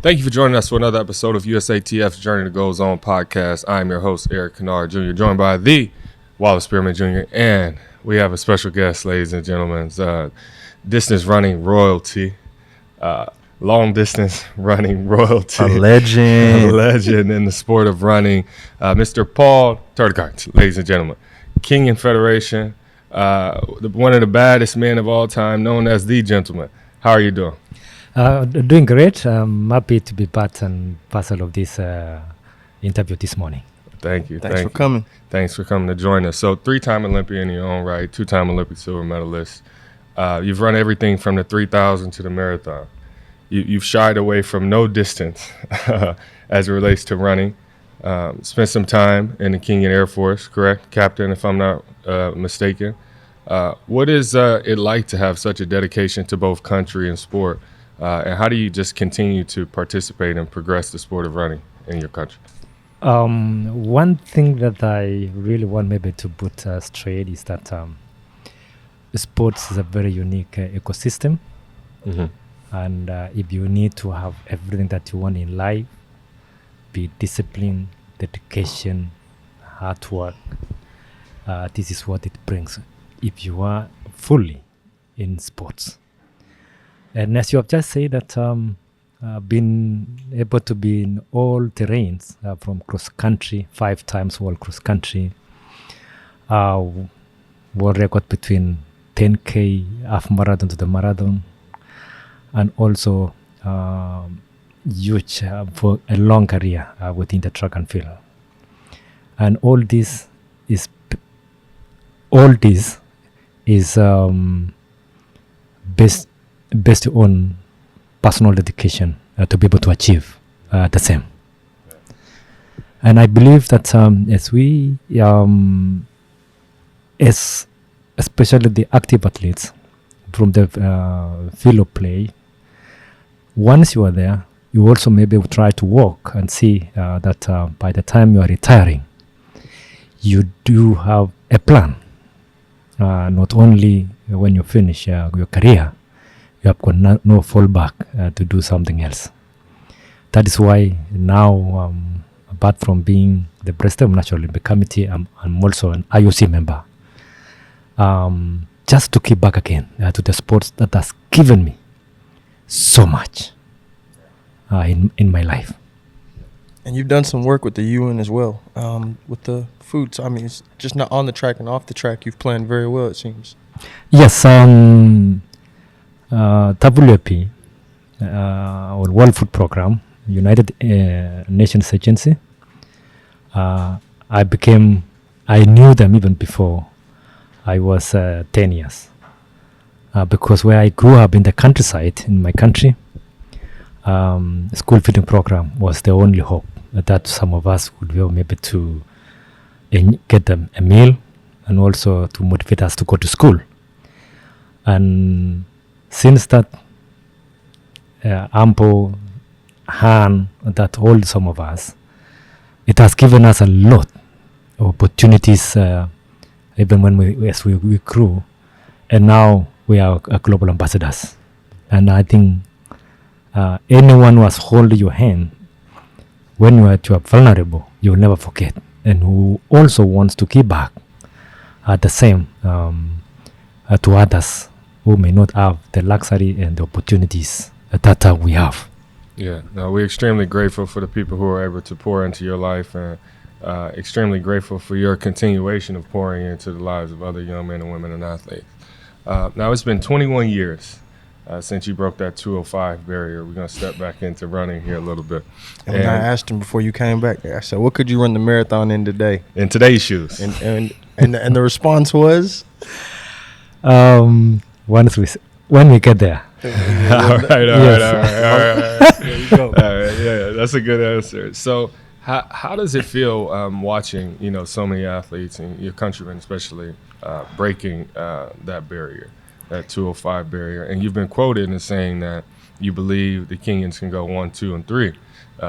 Thank you for joining us for another episode of USATF's Journey that Goes On podcast. I'm your host, Eric Kennard Jr., joined by the Wallace Spearman Jr., and we have a special guest, ladies and gentlemen, distance running royalty, long distance running royalty. A legend. A legend in the sport of running, Mr. Paul Tergat, ladies and gentlemen. Kenyan Federation, one of the baddest men of all time, known as the gentleman. How are you doing? Doing great. I'm happy to be part and parcel of this interview this morning. Thank you. Thanks for coming. Thanks for coming to join us. So, 3-time Olympian in your own right, 2-time Olympic silver medalist. You've run everything from the 3,000 to the marathon. You've shied away from no distance as it relates to running. Spent some time in the Kenyan Air Force, correct, Captain, if I'm not mistaken. What is it like to have such a dedication to both country and sport? And how do you just continue to participate and progress the sport of running in your country? One thing that I really want maybe to put straight is that sports is a very unique ecosystem. Mm-hmm. And if you need to have everything that you want in life, be discipline, dedication, hard work, this is what it brings if you are fully in sports. And as you have just said that been able to be in all terrains from cross country, 5 times world cross country, world record between 10K, half marathon to the marathon, and also huge for a long career within the track and field. And all this is based on personal dedication to be able to achieve the same. And I believe that as we, as especially the active athletes from the field of play, once you are there, you also maybe try to walk and see that by the time you are retiring, you do have a plan. Not only when you finish your career, you have got no fallback to do something else. That is why now, apart from being the President of National Olympic Committee, I'm also an IOC member. Just to give back again to the sports that has given me so much in my life. And you've done some work with the UN as well, with the food. So, I mean, it's just not on the track and off the track. You've planned very well, it seems. Yes, WFP, or World Food Program, United Nations Agency. I knew them even before I was 10 years. Because where I grew up in the countryside, in my country, school feeding program was the only hope that some of us would be able maybe to get them a meal and also to motivate us to go to school. And since that ample hand that holds some of us, it has given us a lot of opportunities, even when we grew, and now we are global ambassadors. And I think anyone who has held your hand when you are vulnerable, you will never forget, and who also wants to give back the same to others who may not have the luxury and the opportunities that we have. Yeah, no, we're extremely grateful for the people who are able to pour into your life, and extremely grateful for your continuation of pouring into the lives of other young men and women and athletes. Now, it's been 21 years since you broke that 205 barrier. We're going to step back into running here a little bit. And when I asked him before you came back, I said, what could you run the marathon in today? In today's shoes. And the response was? When we get there. All right. There you go. Yeah, that's a good answer. So how does it feel watching, so many athletes and your countrymen especially breaking that barrier, that 205 barrier? And you've been quoted as saying that you believe the Kenyans can go 1, 2, and 3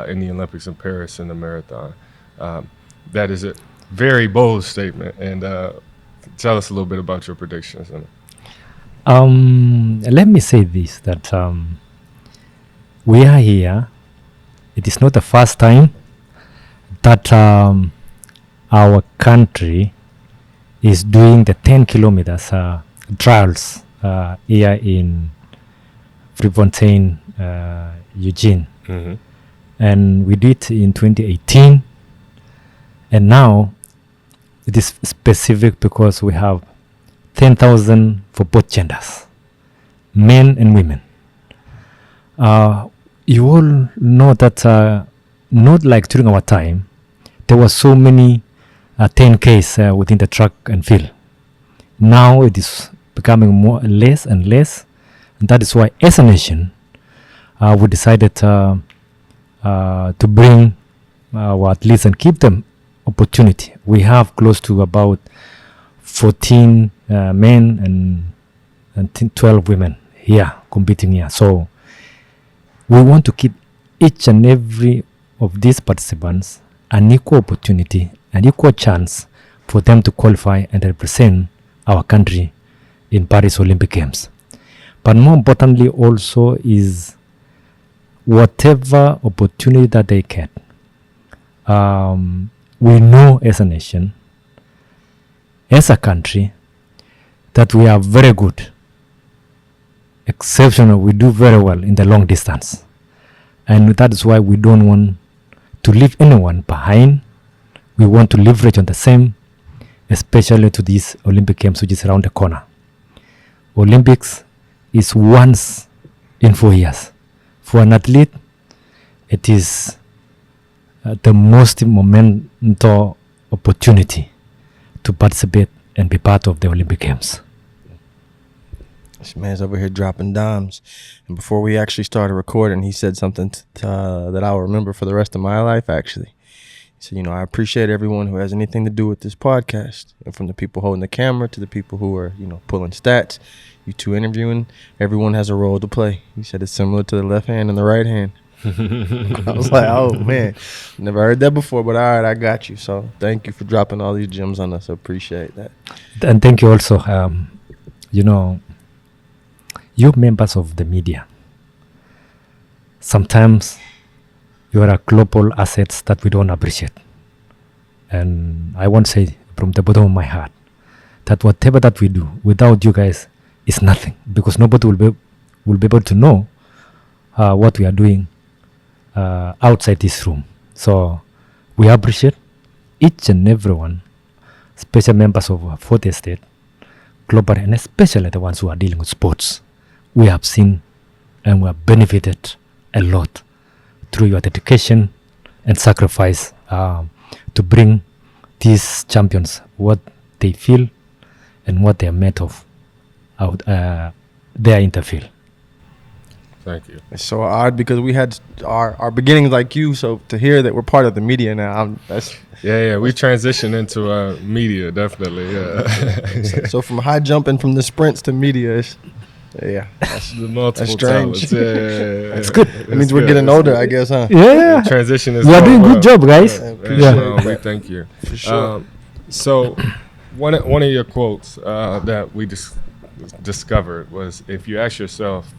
in the Olympics in Paris in the marathon. That is a very bold statement. And tell us a little bit about your predictions. Let me say this, that we are here it is not the first time that our country is doing the 10 kilometers trials here in Prefontaine, Eugene. Hmm. And we did it in 2018. And now it is specific because we have 10,000 for both genders, men and women. You all know that not like during our time, there were so many 10Ks within the track and field. Now it is becoming less and less. And that is why, as a nation, we decided to bring our athletes and give them opportunity. We have close to about 14 men and 12 women here competing here. So we want to keep each and every of these participants an equal opportunity, an equal chance for them to qualify and represent our country in Paris Olympic Games. But more importantly also is whatever opportunity that they get. We know as a nation, as a country, that we are very good, exceptional. We do very well in the long distance. And that is why we don't want to leave anyone behind. We want to leverage on the same, especially to these Olympic Games, which is around the corner. Olympics is once in 4 years. For an athlete, it is the most monumental opportunity to participate and be part of the Olympic Games. This man's over here dropping dimes. And before we actually started recording, he said something that I'll remember for the rest of my life, actually. He said, I appreciate everyone who has anything to do with this podcast. And from the people holding the camera to the people who are, pulling stats, you two interviewing, everyone has a role to play. He said it's similar to the left hand and the right hand. I was like, oh, man. Never heard that before, but all right, I got you. So thank you for dropping all these gems on us. I appreciate that. And thank you also, you members of the media. Sometimes you are a global assets that we don't appreciate. And I want to say from the bottom of my heart that whatever that we do without you guys is nothing, because nobody will be able to know what we are doing outside this room. So we appreciate each and everyone, special members of our fourth estate, global, and especially the ones who are dealing with sports. We have seen and we have benefited a lot through your dedication and sacrifice to bring these champions what they feel and what they are made of out there in the field. Thank you. It's so odd because we had our beginnings like you, so to hear that we're part of the media now, We transitioned into media, definitely. Yeah. So from high jumping from the sprints to media, that's The multiple strange. talents. Yeah. It's good. It means we're getting older, I guess, huh? Yeah. The transition is We are doing going good job, guys. Yeah. We thank you. For sure. So one of your quotes that we discovered was, if you ask yourself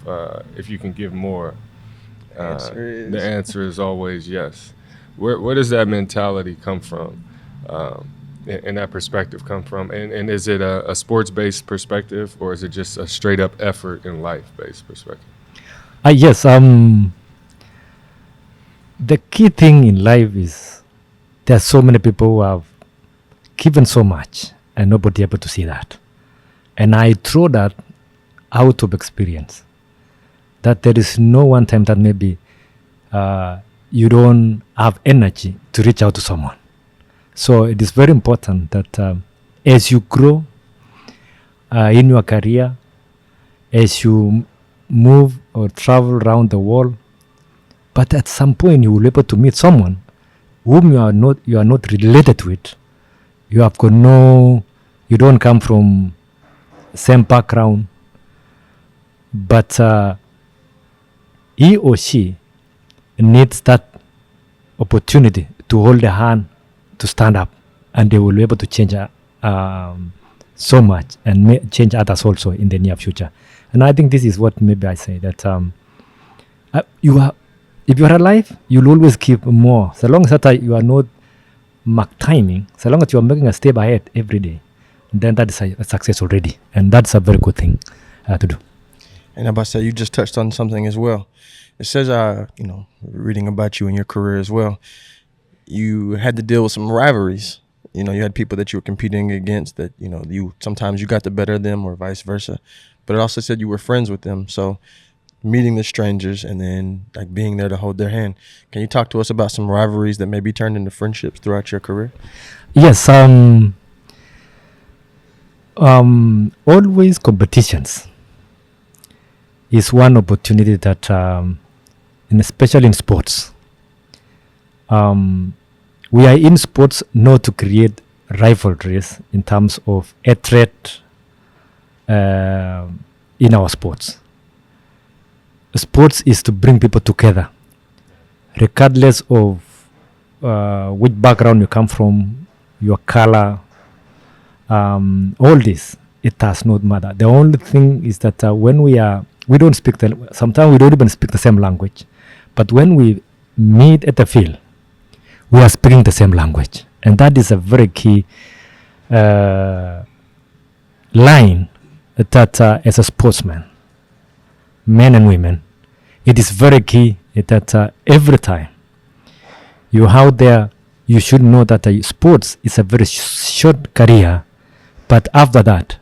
if you can give more, the answer is always yes. Where does that mentality come from, and that perspective come from? And is it a sports-based perspective, or is it just a straight-up effort in life-based perspective? Yes. The key thing in life is there are so many people who have given so much and nobody able to see that. And I throw that out of experience, that there is no one time that maybe you don't have energy to reach out to someone. So it is very important that as you grow in your career, as you move or travel around the world, but at some point you will be able to meet someone whom you are not related with. You have got you don't come from same background, but he or she needs that opportunity to hold a hand, to stand up, and they will be able to change so much and change others also in the near future. And I think this is what maybe I say, that if you are alive, you'll always keep more. So long as that you are not mark timing, so long as you are making a step ahead every day, then that is a success already. And that's a very good thing to do. And Abasa, you just touched on something as well. It says, reading about you and your career as well, you had to deal with some rivalries. You had people that you were competing against that, you sometimes you got the better of them or vice versa. But it also said you were friends with them. So meeting the strangers and then like being there to hold their hand. Can you talk to us about some rivalries that maybe turned into friendships throughout your career? Yes, always competitions is one opportunity that, and especially in sports, we are in sports not to create rivalries in terms of a threat in our sports. Sports is to bring people together, regardless of which background you come from, your color, all this. It does not matter. The only thing is that when we don't speak sometimes we don't even speak the same language, but when we meet at the field, we are speaking the same language, and that is a very key line that as a sportsman, men and women, it is very key that every time you're out there, you should know that sports is a very short career, but after that,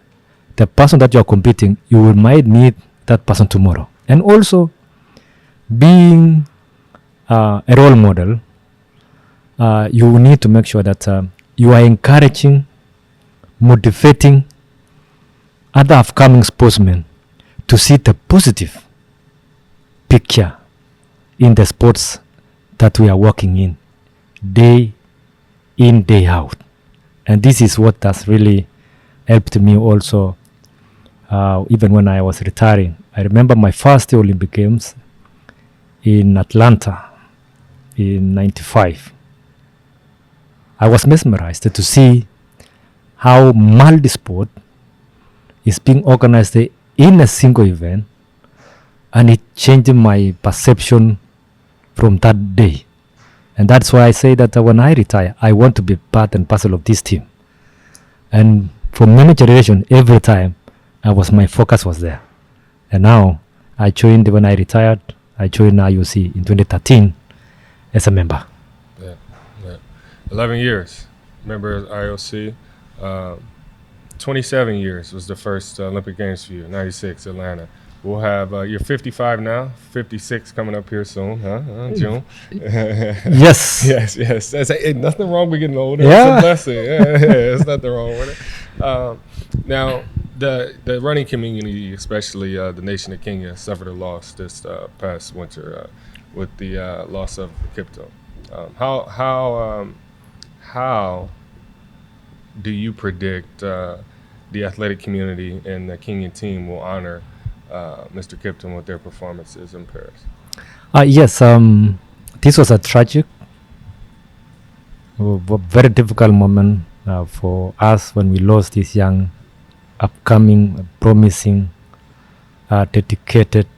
the person that you're competing, you might meet that person tomorrow. And also, being a role model, you need to make sure that you are encouraging, motivating other upcoming sportsmen to see the positive picture in the sports that we are working in, day out. And this is what has really helped me also, even when I was retiring. I remember my first Olympic Games in Atlanta in 95. I was mesmerized to see how multi-sport is being organized in a single event, and it changed my perception from that day. And that's why I say that when I retire, I want to be part and parcel of this team. And for many generations, every time my focus was there. And now I joined, when I retired, I joined IOC in 2013 as a member. Yeah. 11 years, member of IOC. 27 years was the first Olympic Games for you, 96, Atlanta. We'll have, you're 55 now, 56 coming up here soon, June. Yes. Yes. Ain't nothing wrong with getting older. Yeah. It's a blessing. Yeah, there's nothing wrong with it. Now, the running community, especially the nation of Kenya, suffered a loss this past winter with the loss of Kipto. How do you predict the athletic community and the Kenyan team will honor Mr. Kipton with their performances in Paris? Yes, this was a tragic, very difficult moment for us when we lost this young, upcoming, promising, dedicated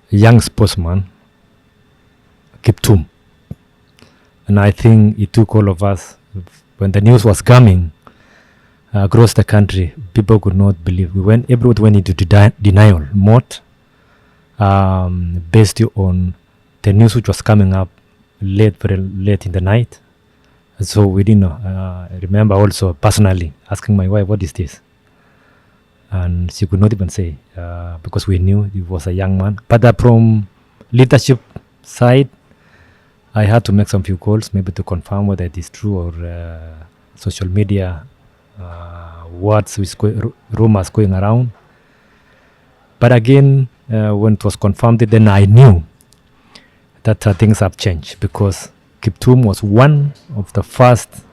young sportsman, Kiptum. And I think it took all of us, when the news was coming across the country, people could not believe. Everyone went into denial mode, based on the news which was coming up very late in the night. So we didn't know. I remember also personally asking my wife, "What is this?" And she could not even say, because we knew he was a young man. But from leadership side, I had to make some few calls, maybe to confirm whether it is true or social media rumors going around. But again, when it was confirmed, then I knew that things have changed, because Kiptum was one of the first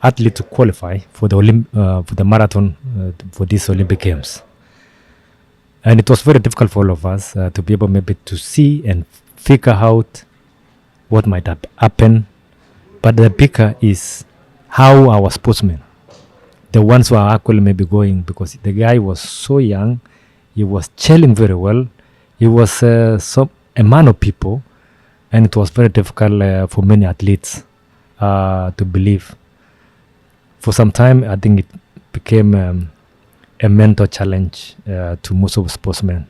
athlete to qualify for the marathon for these Olympic Games. And it was very difficult for all of us to be able maybe to see and figure out what might happen. But the bigger is how our sportsmen, the ones who are actually maybe going, because the guy was so young, he was gelling very well, He was a man of people, and it was very difficult for many athletes to believe. For some time, I think it became a mental challenge to most of sportsmen.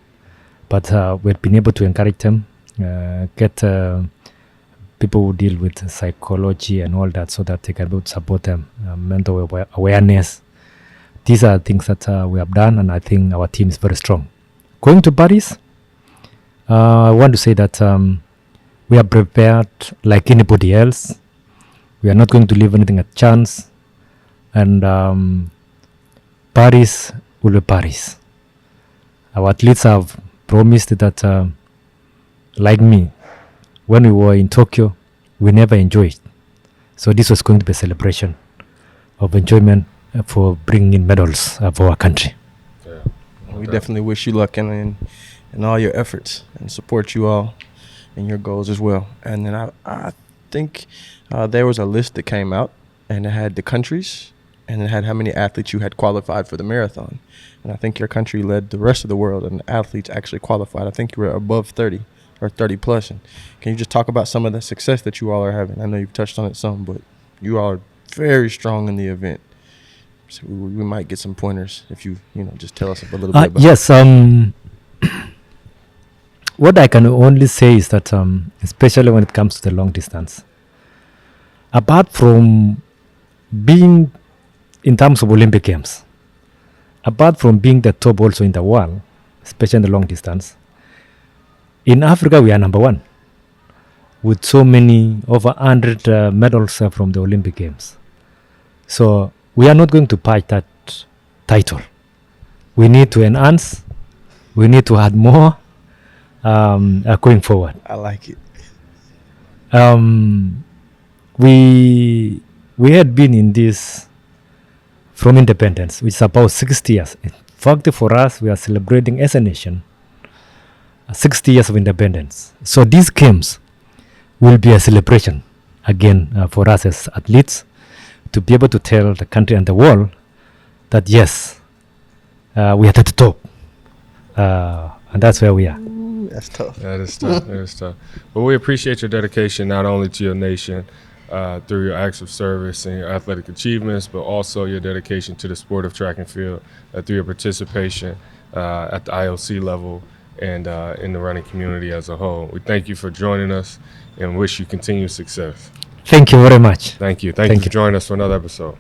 But we've been able to encourage them, get people who deal with psychology and all that so that they can be able to support them, mental awareness. These are things that we have done, and I think our team is very strong. Going to Paris, I want to say that we are prepared like anybody else. We are not going to leave anything at chance. And Paris will be Paris. Our athletes have promised that, like me, when we were in Tokyo, we never enjoyed. So this was going to be a celebration of enjoyment for bringing in medals for our country. Yeah. We definitely wish you luck in all your efforts and support you all in your goals as well. And then I think there was a list that came out, and it had the countries, and it had how many athletes you had qualified for the marathon. And I think your country led the rest of the world, and the athletes actually qualified. I think you were above 30 or 30 plus. And can you just talk about some of the success that you all are having? I know you've touched on it some, but you all are very strong in the event. So we might get some pointers if you just tell us a little bit about yes. What I can only say is that, especially when it comes to the long distance, apart from being in terms of Olympic Games, apart from being the top also in the world, especially in the long distance, in Africa we are number one with so many, over 100 medals from the Olympic Games. So we are not going to patch that title. We need to enhance. We need to add more going forward. I like it. We had been in this from independence, which is about 60 years. In fact, for us, we are celebrating as a nation 60 years of independence. So these games will be a celebration again for us as athletes, to be able to tell the country and the world that yes, we are at the top, and that's where we are. That's tough. That is tough. That is tough. But we appreciate your dedication not only to your nation through your acts of service and your athletic achievements, but also your dedication to the sport of track and field through your participation at the IOC level and in the running community as a whole. We thank you for joining us and wish you continued success. Thank you very much. Thank you. Thank you for joining us for another episode.